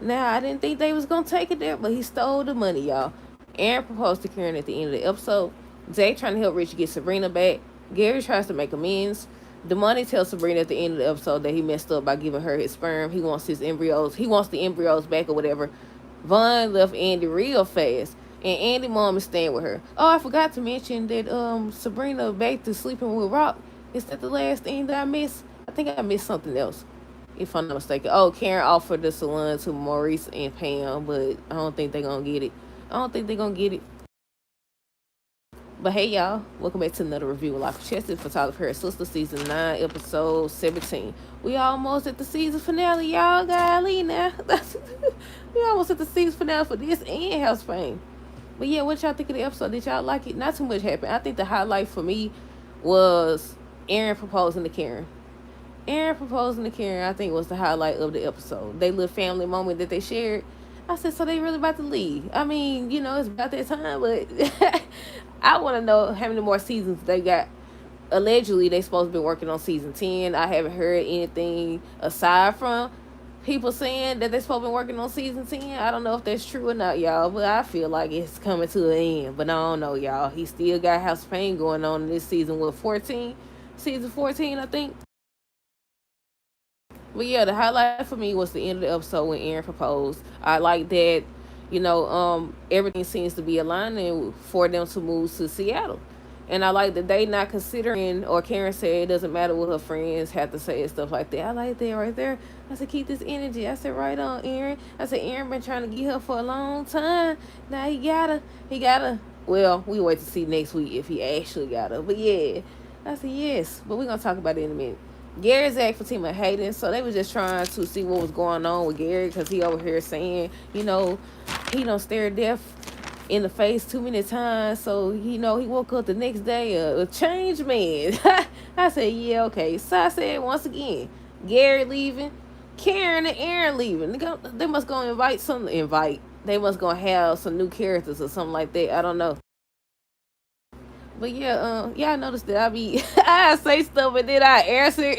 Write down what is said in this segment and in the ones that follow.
Now, I didn't think they was going to take it there, but he stole the money, y'all. Aaron proposed to Karen at the end of the episode. Zay trying to help Rich get Sabrina back. Gary tries to make amends. The money tells Sabrina at the end of the episode that he messed up by giving her his sperm. He wants his embryos. He wants the embryos back or whatever. Vaughn left Andy real fast. And Andy mom is staying with her. Oh, I forgot to mention that Sabrina back to sleeping with Rock. Is that the last thing that I missed? I think I missed something else, if I'm not mistaken. Oh, Karen offered the salon to Maurice and Pam, but I don't think they're gonna get it. I don't think they're gonna get it. But hey, y'all, welcome back to another review of Life of Chess, Photographer Her Sister, Season 9, Episode 17. We almost at the season finale, y'all. Golly, now. We almost at the season finale for this and House Fame. But yeah, what y'all think of the episode? Did y'all like it? Not too much happened. I think the highlight for me was Aaron proposing to Karen. Aaron proposing to Karen, I think, was the highlight of the episode. They little family moment that they shared. I said, so they really about to leave. I mean, you know, it's about that time, but I want to know how many more seasons they got. Allegedly, they supposed to be working on season 10. I haven't heard anything aside from people saying that they're supposed to be working on season 10. I don't know if that's true or not, y'all, but I feel like it's coming to an end. But I don't know, y'all. He still got House of Pain going on in this season with 14. Season 14, I think. But yeah, the highlight for me was the end of the episode when Aaron proposed. I like that, you know, everything seems to be aligning for them to move to Seattle. And I like that they not considering, or Karen said it doesn't matter what her friends have to say and stuff like that. I like that right there. I said, keep this energy. I said, right on, Aaron. I said, Aaron been trying to get her for a long time. Now he got her. Well, we wait to see next week if he actually got her. But yeah, I said, yes. But we're going to talk about it in a minute. Gary's act for Team of Hayden, so they was just trying to see what was going on with Gary, because he over here saying, you know, he don't stare death in the face too many times, so, you know, he woke up the next day a changed man. I said, yeah, okay. So I said, once again, Gary leaving, Karen and Aaron leaving. They must go they must go have some new characters or something like that. I don't know. But yeah, y'all noticed that I say stuff and then I answer.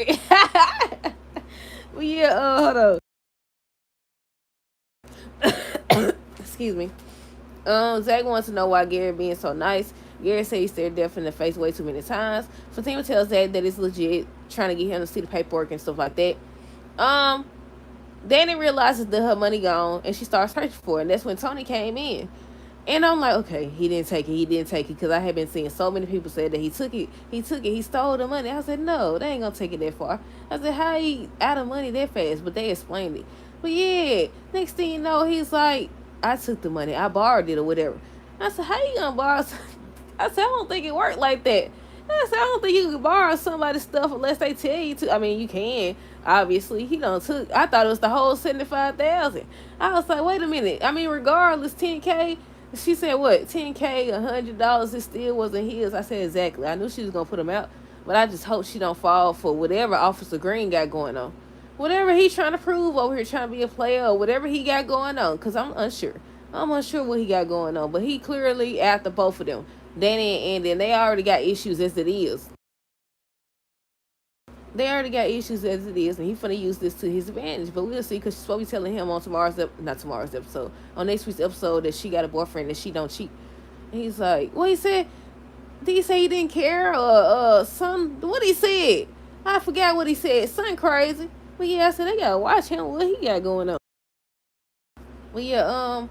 But yeah, hold on. Excuse me. Zach wants to know why Gary being so nice. Gary said he stared death in the face way too many times. Fatima tells Zach that it's legit, trying to get him to see the paperwork and stuff like that. Danny realizes that her money gone, and she starts searching for it. And that's when Tony came in. And I'm like, okay, he didn't take it, because I have been seeing so many people say that he took it, he stole the money. I said, no, they ain't gonna take it that far. I said, how he out of money that fast? But they explained it. But yeah, next thing you know, he's like, I took the money, I borrowed it or whatever. I said, how you gonna borrow something? I said, I don't think it worked like that. I said, I don't think you can borrow somebody's stuff unless they tell you to. I mean, you can. Obviously, he done took. I thought it was the whole 75,000. I was like, wait a minute. I mean, regardless, 10K. She said, what, 10K, $100, it still wasn't his. I said, exactly. I knew she was going to put him out, but I just hope she don't fall for whatever Officer Green got going on. Whatever he trying to prove over here, trying to be a player, or whatever he got going on, because I'm unsure. I'm unsure what he got going on, but he clearly after both of them. Danny and Andy, and they already got issues as it is. They already got issues as it is, and he's finna use this to his advantage. But we'll see, because she's supposed to be telling him on on next week's episode, that she got a boyfriend and she don't cheat. And he's like, what he said? Did he say he didn't care or some? What he said? I forgot what he said. Something crazy. But yeah, I said they gotta watch him. What he got going on? Well, yeah,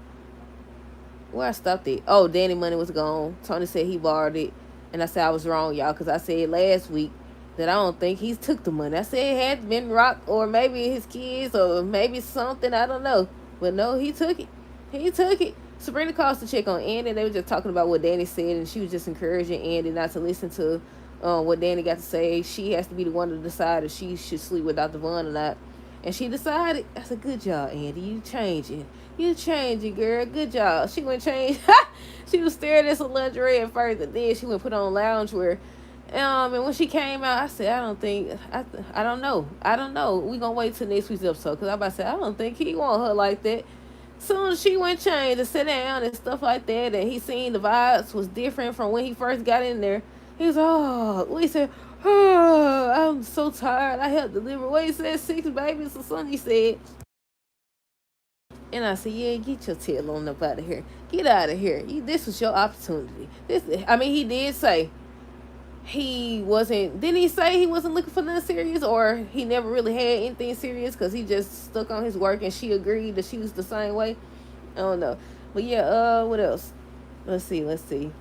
where I stopped it. Oh, Danny money was gone. Tony said he borrowed it, and I said I was wrong, y'all, because I said last week that I don't think he took the money. I said it had been Rock or maybe his kids or maybe something. I don't know. But no, he took it. He took it. Sabrina calls to check on Andy. They were just talking about what Danny said, and she was just encouraging Andy not to listen to what Danny got to say. She has to be the one to decide if she should sleep with Dr. Vaughn or not. And she decided. I said, good job, Andy. You changing. You changing, girl. Good job. She went change. She was staring at some lingerie at first, and then she went put on loungewear. And when she came out, I said, I don't know. We gonna wait till next week's episode, because I'm about to say, I don't think he want her like that. Soon as she went change and sit down and stuff like that, and he seen the vibes was different from when he first got in there. He was, what he said, I'm so tired. I helped deliver, what he said, 6 babies or something he said. And I said, yeah, get your tail on up out of here. Get out of here. This was your opportunity. He did say he wasn't, didn't he say he wasn't looking for nothing serious, or he never really had anything serious because he just stuck on his work and she agreed that she was the same way? I don't know. But yeah, what else? Let's see.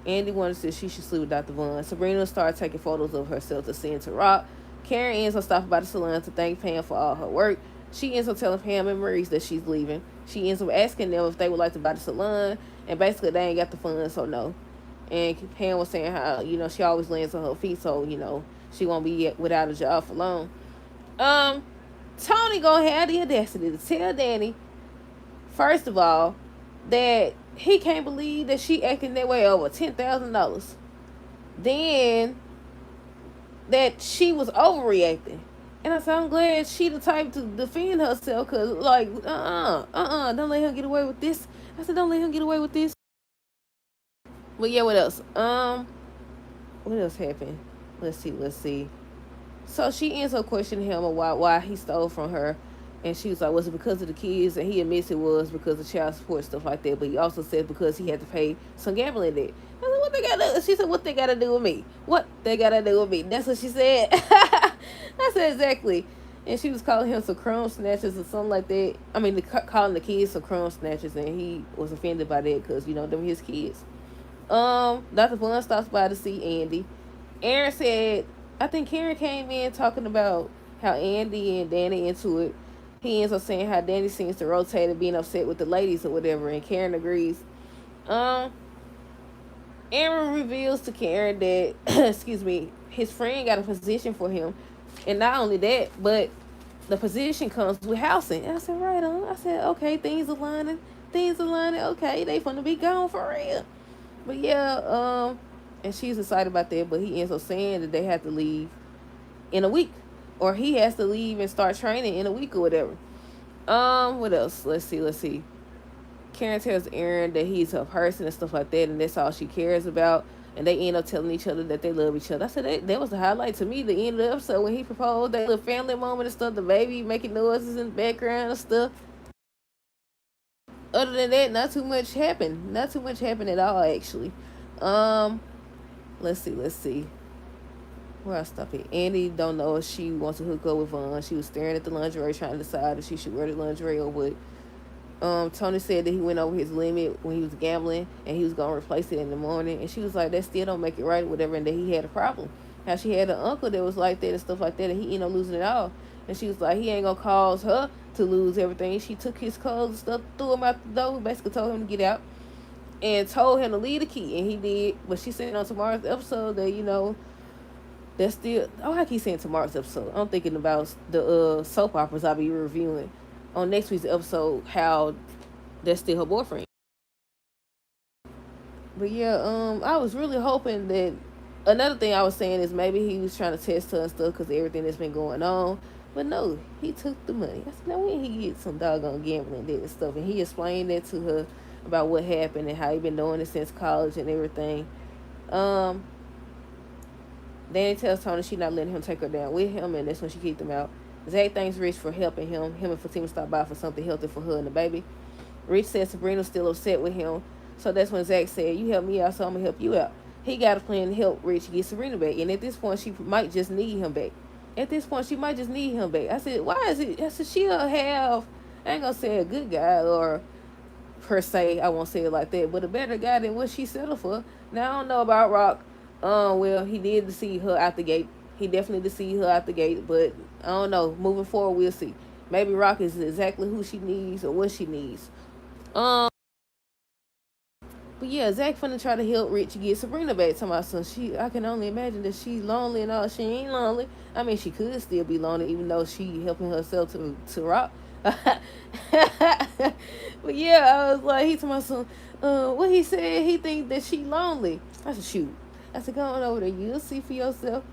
Andy wonders if she should sleep with Dr. Vaughn. Sabrina started taking photos of herself to send to Rock. Karen ends up stopping by the salon to thank Pam for all her work. She ends up telling Pam and Maurice that she's leaving. She ends up asking them if they would like to buy the salon, and basically they ain't got the funds, so no. And Pam was saying how, she always lands on her feet, so, she won't be without a job for long. Tony gonna have the audacity to tell Danny, first of all, that he can't believe that she acting that way over $10,000. Then that she was overreacting. And I said, I'm glad she the type to defend herself, because, like, don't let him get away with this. I said, don't let him get away with this. But yeah, what else? What else happened? Let's see. So she ends up questioning him about why he stole from her. And she was like, was it because of the kids? And he admits it was because of child support, stuff like that. But he also said because he had to pay some gambling debt. I said, what they got to do? She said, what they got to do with me? What they got to do with me? That's what she said. I said, exactly. And she was calling him some crumb snatchers or something like that. I mean, calling the kids some crumb snatchers. And he was offended by that because, them his kids. Dr. Vaughn stops by to see Andy. Aaron said, I think Karen came in talking about how Andy and Danny into it. He ends up saying how Danny seems to rotate and being upset with the ladies or whatever, and Karen agrees. Aaron reveals to Karen that, excuse me, his friend got a position for him. And not only that, but the position comes with housing. And I said, right on. I said, okay, things aligning. Okay, they finna be gone for real. But yeah, and she's excited about that, but he ends up saying that they have to leave in a week. Or he has to leave and start training in a week or whatever. What else? Let's see. Karen tells Aaron that he's her person and stuff like that, and that's all she cares about. And they end up telling each other that they love each other. I said that was the highlight to me, the end of the episode when he proposed, that little family moment and stuff, the baby making noises in the background and stuff. Other than that, not too much happened. Not too much happened at all, actually. Let's see. Where I stop it? Andy don't know if she wants to hook up with Vaughn. She was staring at the lingerie trying to decide if she should wear the lingerie or what. Tony said that he went over his limit when he was gambling and he was going to replace it in the morning. And she was like, that still don't make it right or whatever, and that he had a problem. How she had an uncle that was like that and stuff like that, and he ended up losing it all. And she was like, he ain't going to cause her to lose everything. She took his clothes and stuff, threw him out the door, basically told him to get out, and told him to leave the key, and he did. But she said on tomorrow's episode that, that's still, I keep saying tomorrow's episode. I'm thinking about the soap operas I'll be reviewing on next week's episode, how that's still her boyfriend. But yeah, I was really hoping that, another thing I was saying is maybe he was trying to test her and stuff because of everything that's been going on. But no, he took the money. I said, now when he get some doggone gambling debt and stuff, and he explained that to her about what happened and how he been doing it since college and everything. Danny tells Tony she not letting him take her down with him, and that's when she kicked him out. Zach thanks Rich for helping him. Him and Fatima stopped by for something healthy for her and the baby. Rich said Sabrina's still upset with him, so that's when Zach said, you help me out, so I'm going to help you out. He got a plan to help Rich get Sabrina back, and at this point, she might just need him back. I said, why is it? I said, she'll have, I ain't going to say a good guy, or per se, I won't say it like that, but a better guy than what she settled for. Now, I don't know about Rock. Well, he did deceive her out the gate. He definitely deceived her out the gate, but I don't know. Moving forward, we'll see. Maybe Rock is exactly who she needs or what she needs. But yeah, Zach finna try to help Rich get Sabrina back to my son. I can only imagine that she's lonely and all. She ain't lonely. I mean, she could still be lonely, even though she helping herself to Rock. But yeah, I was like, he told my son, what he said, he think that she lonely. I said, shoot. I said, go on over there. You'll see for yourself.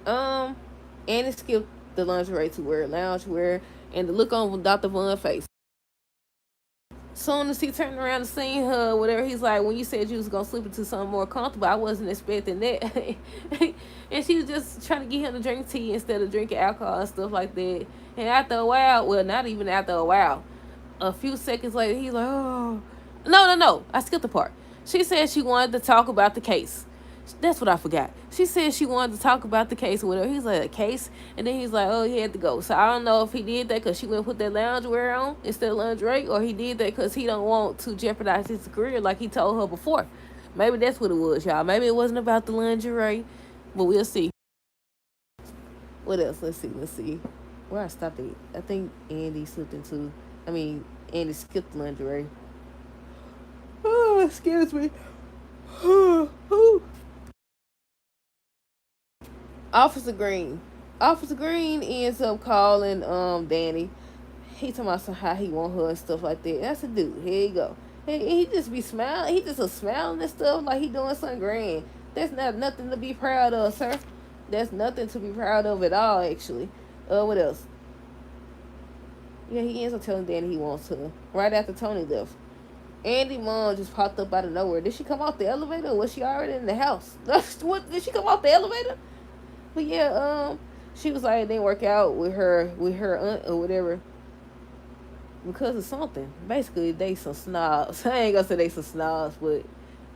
And it skipped the lingerie to wear loungewear, and the look on Dr. Vaughn's face. Soon as he turned around and seen her, whatever, he's like, when you said you was going to slip into something more comfortable, I wasn't expecting that. And she was just trying to get him to drink tea instead of drinking alcohol and stuff like that. And after a while, well, not even after a while, A few seconds later, he's like, oh. No. I skipped the part. She said she wanted to talk about the case. That's what I forgot. She said she wanted to talk about the case or whatever. He's like, a case? And then he's like, oh, he had to go. So I don't know if he did that because she went and put that loungewear on instead of lingerie, or he did that because he don't want to jeopardize his career like he told her before. Maybe that's what it was, y'all. Maybe it wasn't about the lingerie, but we'll see. What else? Let's see. Where I stopped at? I think Andy slipped into. Andy skipped lingerie. Oh, excuse me. Officer Green. Officer Green ends up calling Danny. He talking about how he want her and stuff like that. And I said, dude, here you go. He just be smiling. He just a smiling and stuff like he doing something grand. That's not nothing to be proud of, sir. That's nothing to be proud of at all, actually. What else? Yeah, he ends up telling Danny he wants her. Right after Tony left. Andy mom just popped up out of nowhere. Did she come off the elevator, or was she already in the house? What, did she come off the elevator? But yeah, she was like, it didn't work out with her aunt or whatever because of something. Basically, they some snobs. I ain't gonna say they some snobs, but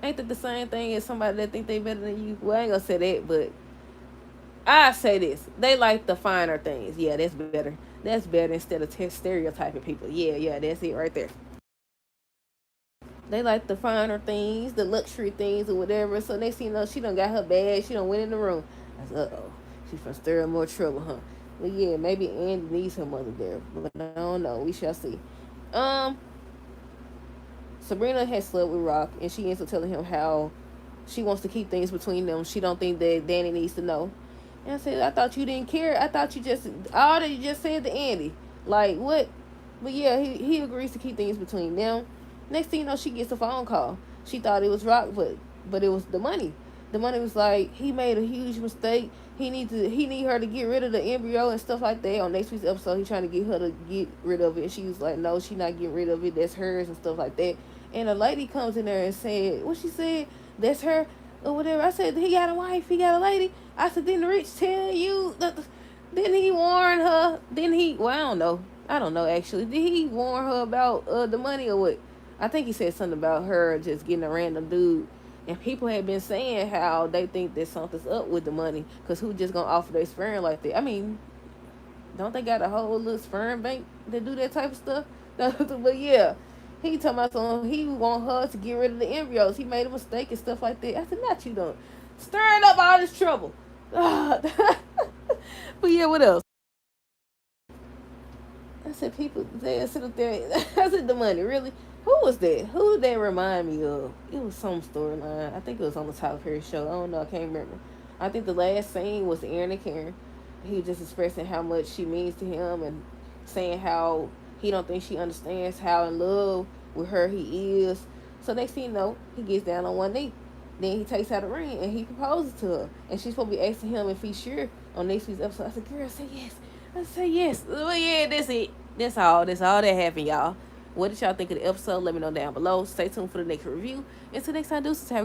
ain't that the same thing as somebody that think they better than you? Well, I ain't gonna say that, but I say this: they like the finer things. Yeah, that's better. That's better instead of stereotyping people. Yeah, that's it right there. They like the finer things, the luxury things or whatever. So next thing you know, she done got her bag. She done went in the room. I said, uh-oh. She's from stirring more trouble, huh? But yeah, maybe Andy needs her mother there. But I don't know. We shall see. Sabrina had slept with Rock, and she ends up telling him how she wants to keep things between them. She don't think that Danny needs to know. And I said, I thought you didn't care. I thought you just, all that you just said to Andy. Like, what? But yeah, he agrees to keep things between them. Next thing you know, she gets a phone call. She thought it was Rock, but it was the money. The money was like, he made a huge mistake. He need her to get rid of the embryo and stuff like that. On next week's episode, he trying to get her to get rid of it. And she was like, no, she not getting rid of it. That's hers and stuff like that. And a lady comes in there and said, what she said? That's her or whatever. I said, he got a wife. He got a lady. I said, didn't Rich tell you? Didn't he warn her? Didn't he? Well, I don't know, actually. Did he warn her about the money or what? I think he said something about her just getting a random dude. And people have been saying how they think that something's up with the money. Because who just going to offer their sperm like that? I mean, don't they got a whole little sperm bank that do that type of stuff? But yeah, he talking about something. He want her to get rid of the embryos. He made a mistake and stuff like that. I said, not you don't. Stirring up all this trouble. But yeah, what else? I said, people, they sit up there. I said, the money, really? Who was that? Who did that remind me of? It was some storyline. I think it was on the Tyler Perry show. I don't know. I can't remember. I think the last scene was Aaron and Karen. He was just expressing how much she means to him and saying how he don't think she understands how in love with her he is. So next thing you know, he gets down on one knee. Then he takes out a ring and he proposes to her. And she's supposed to be asking him if he's sure on next week's episode. I said, girl, say yes. I said yes. Well, yeah, that's it. That's all that happened, y'all. What did y'all think of the episode? Let me know down below. Stay tuned for the next review. Until next time, deuces. Have